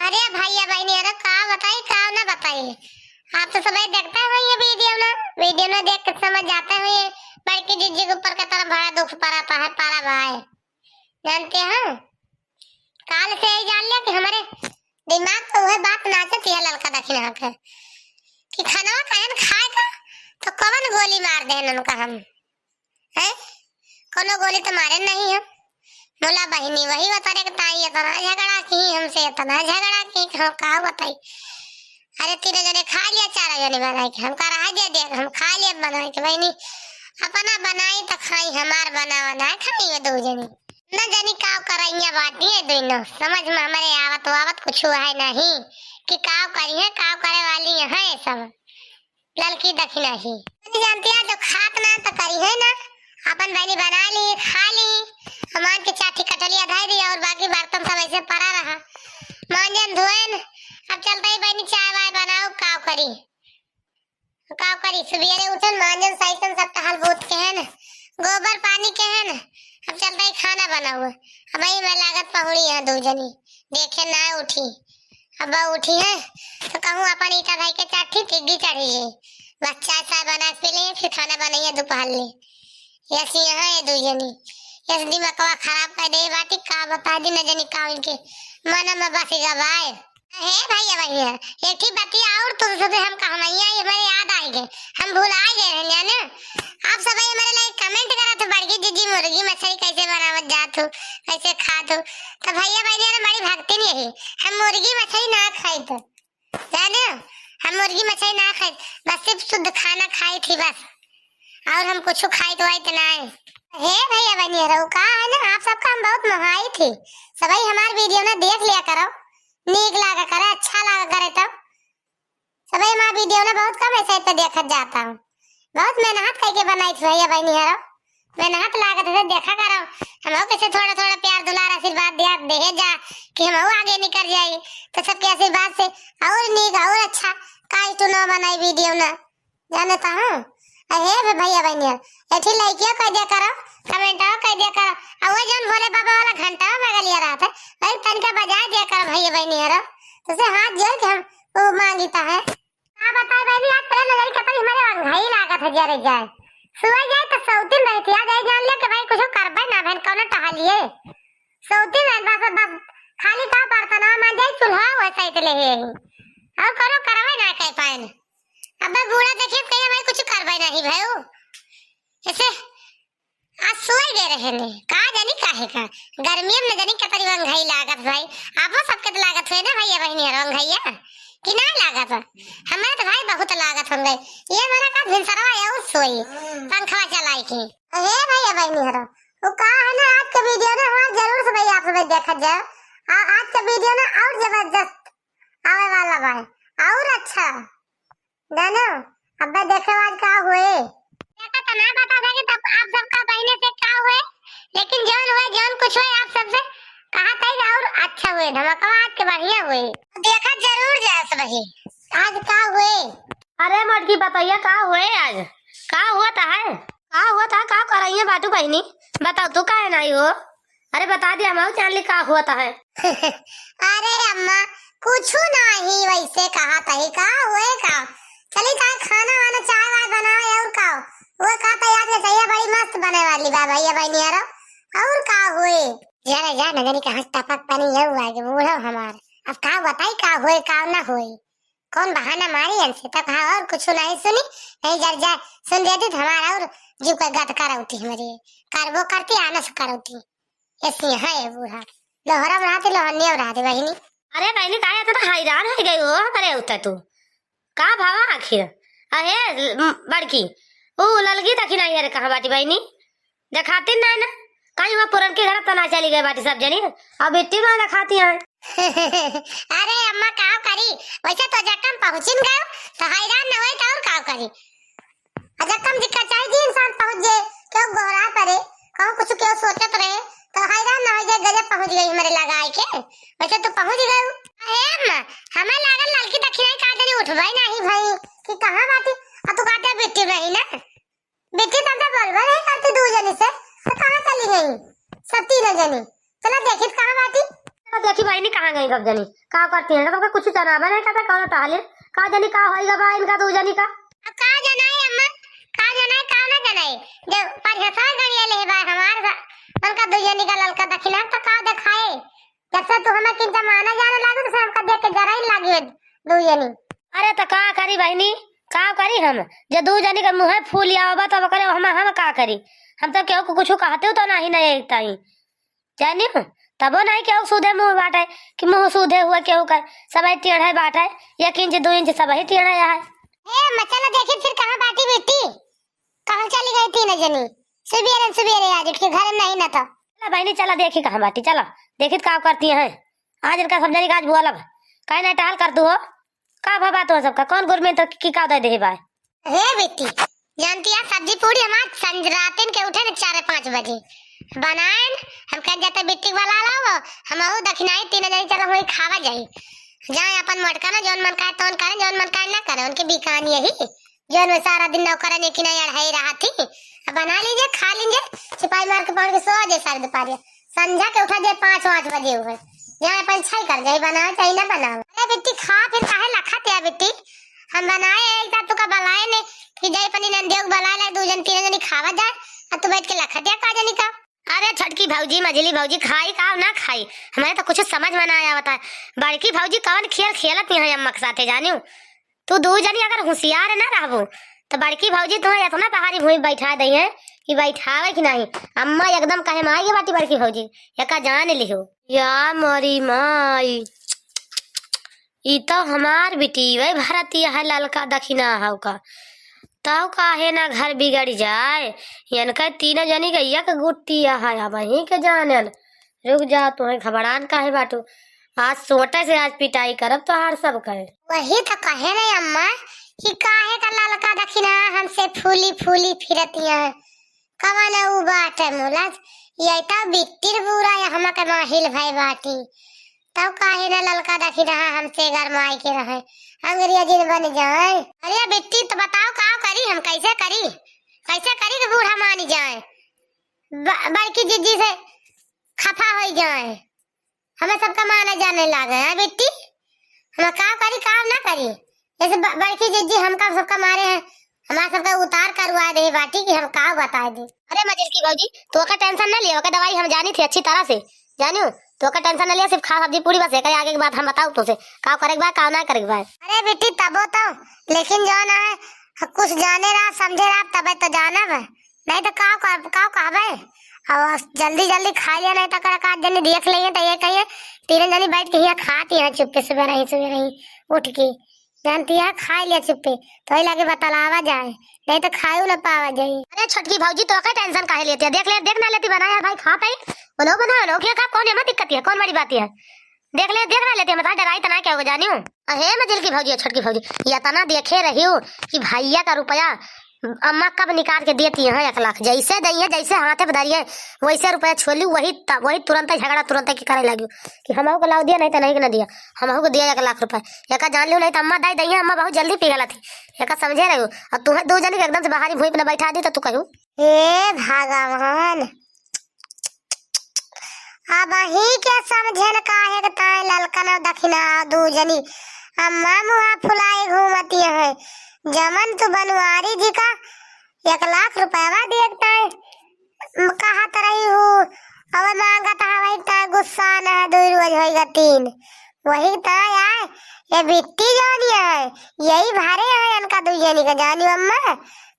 अरे भैया बहनी अरे का बताई का ना बताई। आप तो सब देखते हो ये वीडियो में देख के समझ जाते हो ये बड़की जीजी के ऊपर का तरफ बड़ा दुख पड़ा है पारा भाई। जानते हैं काल से ही जान लिया कि हमारे दिमाग पे वह बात नाचती है ललका दक्षिणा के कि खाना कहन खाए का तो कौन गोली मार दे उनका हम हैं। कोनो गोली तो मारे नहीं हम मोला बहनी वही बता रहे ताई इतना झगड़ा की हमसे इतना झगड़ा की हम का बताई। अरे तीनों जने खा लिया चार जने बनाए के हम करा दे दे हम खा लिए बनाए के बहनी अपना बनाई तो खाई हमार बनावा ना खाई वो दो जनी न जानी का करैया बाटी है दोनों समझ में हमारे आवत कुछ है नहीं कि का करी है का करे वाली है सब ललकी दक्षिणा ही जानती है जो खात ना तो करी है ना अपन बहनी बना ली खा ली मान के चाठी कटलिया धाई दी और बाकी बर्तन सब ऐसे पड़ा रहा मांजन धोएन। अब चलता ही बहनी चाय वाय बनाओ काव करी सुबेरे उठन मांजन साइकन सब टहल बूत के हैं गोबर पानी के हैं। अब चलता ही खाना बनाओ अब मैं लागत पहुड़ी है दो जनी देखे ना उठी अब उठी है तो कहूँ अपन ईटा भाई के चाठी टिड्डी चढ़ी है बस चाय चाय बना पी ले फिर खाना बनाइए दोपहर ले ऐसी यहाँ है दो जनी इस दिमागवा खराब कर दे बाटी का बता दी न जनी का इनके मन में बसी गवाए हे भैया भैया एक ही बतिया और तुम सब हम कहमैया ये मेरे याद आई गए हम भूल आ गए हैं ना। आप सब मेरे लिए कमेंट करा तो बड़की जीजी मुर्गी मछली कैसे बनावत जात हो कैसे खात हो तो भैया भैया ने बड़ी भक्ति नहीं है हम मुर्गी मछली ना खाई तो जाने हम मुर्गी मछली ना खाई बस सिर्फ शुद्ध खाना खाई थी बस और हम कुछ खाई तो आई तो ना है। हे भैया बनिया रहो का है ना आप सबका हम बहुत महंगाई थी सभी हमारे वीडियो ना देख लिया करो नीक लागा करे अच्छा लागा करे तब सभी हमारे वीडियो ना बहुत कम ऐसे पे देखा जाता हूँ बहुत मेहनत करके बनाई थी भैया बनिया रहो मेहनत लागत है देखा करो हम कैसे थोड़ा थोड़ा प्यार दुलार आशीर्वाद दिया दे जा कि हम आगे निकल जाए तो सबके आशीर्वाद से और नीक और अच्छा काई तो ना बनाई वीडियो ना जाने तो हूँ अरे भैया बनिया ऐठी लाइकिया कर दिया करो कमेंट कर दिया करो और वो जन भोले बाबा वाला घंटा में लिया रहा था भाई तनका बजा दिया करो भैया बनिया रो तो से हाथ जोड़ के हम वो मांगता है हां बताए भाई आज पहले नजर कतई हमारे अंघाई लागत है जरे जाए सुबह जाए तो सौतीन रहती आज आई जान ले कि भाई कुछ करबे ना बहन कौन टहलिए सौतीन बस खाली का बर्तन मान जाए चूल्हा वैसा ही ले है और करो करवे ना कह पाए अब बूढ़ा देखिए कहीं भाई कुछ करवाई नहीं भाई ऐसे आज सोए गए रहे ने का जानी काहे का गर्मी में जानी कतरी अंघाई लागत भाई आपो सबके तो लागत है ना भैया बहनी अंघाइया कि ना लागत हमारे तो भाई बहुत लागत होंगे ये हमारा का भिनसरवा है उस सोई पंखा चलाई के हे भैया बहनी हरो वो का है ना आज का वीडियो ना हमारा जरूर से भाई आप सब देखा जाए आज का वीडियो ना और जबरदस्त आवे वाला भाई और अच्छा जानो अब देखे आज का हुए देखा तो ना बता देंगे तब आप सबका बहने से क्या हुए लेकिन जौन हुए जौन कुछ हुए आप सबसे कहा था और अच्छा हुए धमाका आज के बढ़िया हुए देखा जरूर जाए सब ही आज का हुए। अरे मटकी बताइए का हुए आज का हुआ था का करइए बाटू बहनी बताओ तू काहे नहीं हो अरे बता दिया हम जान ली का हुआ था है अरे अम्मा कुछ नहीं वैसे कहा था ही का हुए का चली का खाना वाना चाय वाय बनाओ और खाओ वो का तैयार है सही बड़ी मस्त बने वाली बा भैया बहनी यार और का हुए जरा जा न जानी कहां टपक पानी ये हुआ कि बूढ़ा हमार अब का बताई का हुए का ना हुए कौन बहाना मारी इनसे तब हाँ और कुछ नहीं सुनी नहीं जर जा सुन देती तो हमारा और जीव का गत कराउती हमारी करबो करती आनस कराउती ऐसी है बूढ़ा लोहरा बनाते लोहनिया बनाते बहनी। अरे बहनी काहे तो हैरान हो गई हो अरे उतर तू का भावा आखिर अरे बड़की ओ ललगी तक नहीं है कहां बाटी बहनी दिखाती ना ना कहीं वहां पुरन के घर तना चली गई बाटी सब जनी अब इतनी ना दिखाती है अरे अम्मा का करी वैसे तो जकम पहुंचिन गए तो हैरान न होए तो और का करी जकम दिक्कत चाहिए इंसान पहुंच जाए क्यों गोरा पड़े कहूं कुछ क्यों सोचत रहे तो हैरान न हो जाए गजब पहुंच गई मेरे लगाए के वैसे तो पहुंच गए अरे अम्मा हमें लागल ललकी दक्षिणा का देनी उठवाई नहीं भाई कि कहां बाटी अब तो काटे बेटी नहीं ना बेटी तब बोलबा नहीं करती दो जनी से तो कहां चली गई सब तीन जनी चलो देखित कहां बाटी देखी बहनी कहाँ गई सब जनी का करती है तो कुछ जनाबा नहीं कहता कौन टहले का जनी का होएगा बा इनका दो जनी का अब का जनाई अम्मा का जनाई का ना जनाई जब परिहसा गड़िया ले बा हमार उनका दुजनी का ललका दखिना तो का दिखाए जब से तू हमें किन जमाना जाने लागो तो हमका देख के जरा ही लागी दुजनी। अरे तो का करी बहनी का करी हम जे दो जनी का मुंह फूल आवबा तब करे हम का करी हम तो केहू को कुछ कहते हो तो नहीं नहीं ताई जानी तबो नहीं केहू सूधे मुंह बाटे कि मुंह सूधे हुआ केहू का सब टेढ़े बाटे 1 इंच 2 इंच सब ही टेढ़े है। ए मचला देखी फिर कहां बाटी बेटी कहां चली गई थी न जनी सुबेरे आज उठ के घर में नहीं न था। चला बहनी चला देखी कहां बाटी चला देखी का करती है आज इनका सब जनी आज बुआ लब काहे ना टहल कर दू हो का बात हो सबका कौन गुर में तो की का दे दे बा हे बेटी जानती है सब्जी पूरी हमार संजरातिन के उठे न 4-5 बजे बनाएन हम कह जाते बिट्टी वाला लाओ हमहु दखनाई 3 जनी चलो होई खावा जाई जाए अपन मटका ना जोन मन काहे तोन करे जोन मन काहे ना करे उनकी बिकान यही जोन में सारा दिन नौकर ने कि नहीं अढ़ाई रहा थी बना लीजिए खा लीजिए सिपाही मार के पहुंच के सो जाए सारे दोपहर संध्या के उठा जाए 5-5 बजे हुए यहाँ अपन छाई कर जाए बनाओ चाहे ना बनाओ। अरे बेटी खा फिर काहे लखा ते बेटी हम बनाए एक तो का बलाए ने कि जाई पनी नंदेव बलाए ला 2 जन 3 जनी खावा जाए अब तो बैठ के लखटिया का जनी का। अरे छोटकी भौजी मझली भौजी खाई का ना खाई हमारे तो कुछ समझ में ना आया बता बड़की भौजी कौन खेल खेलत है अम्मा के साथे जानियो तू 2 जनी अगर होशियार ना रहबो तो बड़की भौजी तुम्हें इतना पहाड़ी भूमि बैठा दी है कि बैठावे कि नहीं अम्मा एकदम कहे माई बाटी बड़की भौजी एका जान लिहो या मोरी माई ई तो हमार बेटी वही भारतीय है ललका दखिना हाउ का तब काहे ना घर बिगड़ जाए इनका 3 जनी का एक गुट्टी है वही के जानल रुक जा तुम्हें घबरान काहे बाटू आज सोटे से आज पिटाई करब तो हार सब कहे वही तो कहे नहीं अम्मा कि काहे का ललका दखिना हमसे फूली फूली फिरतिया कवन उ बाटे मोला ये तो बिट्टी बुरा या हम के माहिल भाई बाटी तब काहे ना ललका दखिना हमसे गरमाई के रहे अंग्रेजी बन जाए। अरे बेटी तो बताओ का करी हम कैसे करी कि बूढ़ा मानी जाए बड़की जीजी से खफा हो जाए हमें सबका माना जाने लगे है बेटी हम का करी काम ना करी जैसे बड़की जीजी हमका सबका मारे हैं हमारा सबका उतार करवा दे बाटी कि हम का बता दे। अरे मजिल की भौजी तो का टेंशन ना लियो का दवाई हम जानी थी अच्छी तरह से जानियो तो का टेंशन ना लिया सिर्फ खा सब्जी पूरी बस है आगे की बात हम बताओ तो से का करे बा का ना करे बा। अरे बेटी तबो तो लेकिन जो ना है कुछ जाने रहा समझे रहा तब तो जाना है नहीं तो का कहबे और जल्दी खा लिया नहीं तो का जनी देख लिए तो ये कहिए 3 जनी बैठ के यहाँ खाती है चुप्पे से रही उठ के जानती है खा लिया चुप्पे तो ही लगे बतलावा जाए नहीं तो खायू न पावा जाए। अरे छोटकी भौजी तो का टेंशन काहे लेती है देख ना लेती बनाया भाई खाता ही बनाओ क्या का कौन है दिक्कत है कौन बड़ी बात है देख ना लेते मतलब डराई तना क्या होगा जानियो। अहे मजिल की भौजी छोटकी भौजी ये तना देखे रही हूँ कि भैया का रुपया अम्मा कब निकाल के देती है 1 लाख जैसे दी है जैसे हाथे बधाई है वैसे रुपया छोली वही तुरंत झगड़ा तुरंत की करे लगी कि हमहू को लाओ दिया नहीं तो नहीं ना दिया हमहू को दिया 1 लाख रुपया एक जान लियो नहीं तो अम्मा दाई दी अम्मा बहुत जल्दी पिघला थी एक समझे रही और तुम्हें 2 जनी एकदम से बाहरी भूमि पे बैठा दी तो तू कहू हे भगवान अब ही के समझे न काहे के ताए ललका न दखिना 2 जनी अम्मा मुहा फुलाई घूमती है जमन तू बनवारी जी का 1 लाख रुपया देखता है कहा रही हूँ अब मांगा था वही तो गुस्सा न है 2 रोज होगा 3 वही तो यार ये बिट्टी जानी है यही भारे है इनका 2 जनी का जानी अम्मा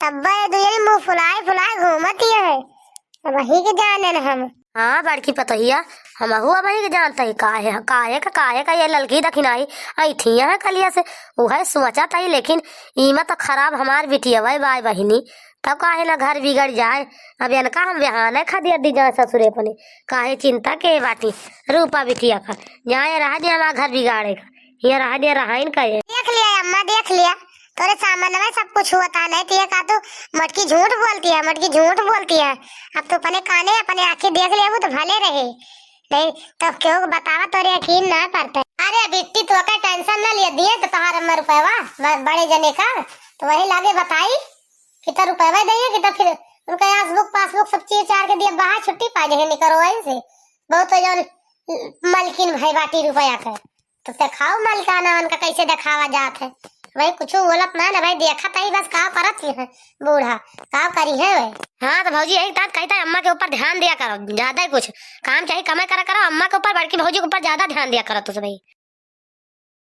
तब 2 जनी मुँह फुलाई घूमती है वही के जाने न हम। हाँ बड़की पतोहिया हम हुआ वही के जानता ही काहे का ये ललकी दखिनाई आई थी है कलिया से वह सोचा था लेकिन ईमा तो खराब हमार बिटिया भाई बाई बहिनी तब काहे ना घर बिगड़ जाए अब इनका हम बहाना खदिया दी जाए ससुरे पने काहे चिंता के बाटी रूपा बिटिया का जहाँ रहा दिया हमारा घर बिगाड़ेगा ये रहा दिया रहाइन का देख लिया अम्मा देख लिया तोरे सामने में सब कुछ होता नहीं तो ये का तू मटकी झूठ बोलती है अब तो अपने काने अपने आंखें देख लिया वो तो भले रहे नहीं तो क्यों बतावा तोरे यकीन ना पड़ता। अरे बिट्टी तू का टेंशन ना लिए दिए तो तुम्हारा अम्मा रुपया बड़े जने का तो वही लागे बताई कितना रुपया दिए कि तो फिर उनका पासबुक सब चीज चार के दिए बाहर छुट्टी पा जाए निकलो वहीं से बहुत जो मलकिन भाई बाटी रुपया के तो दिखाओ मलकाना उनका कैसे दिखावा जात है भाई। कुछ बोलत ना ना भाई, देखा तही बस का करत है बूढ़ा का करी है भाई। हाँ तो भौजी यही बात कहता है, अम्मा के ऊपर ध्यान दिया करो, ज्यादा ही कुछ काम चाहिए कमाई करा करो, अम्मा के ऊपर बड़की भौजी के ऊपर ज्यादा ध्यान दिया करो तुझे भाई।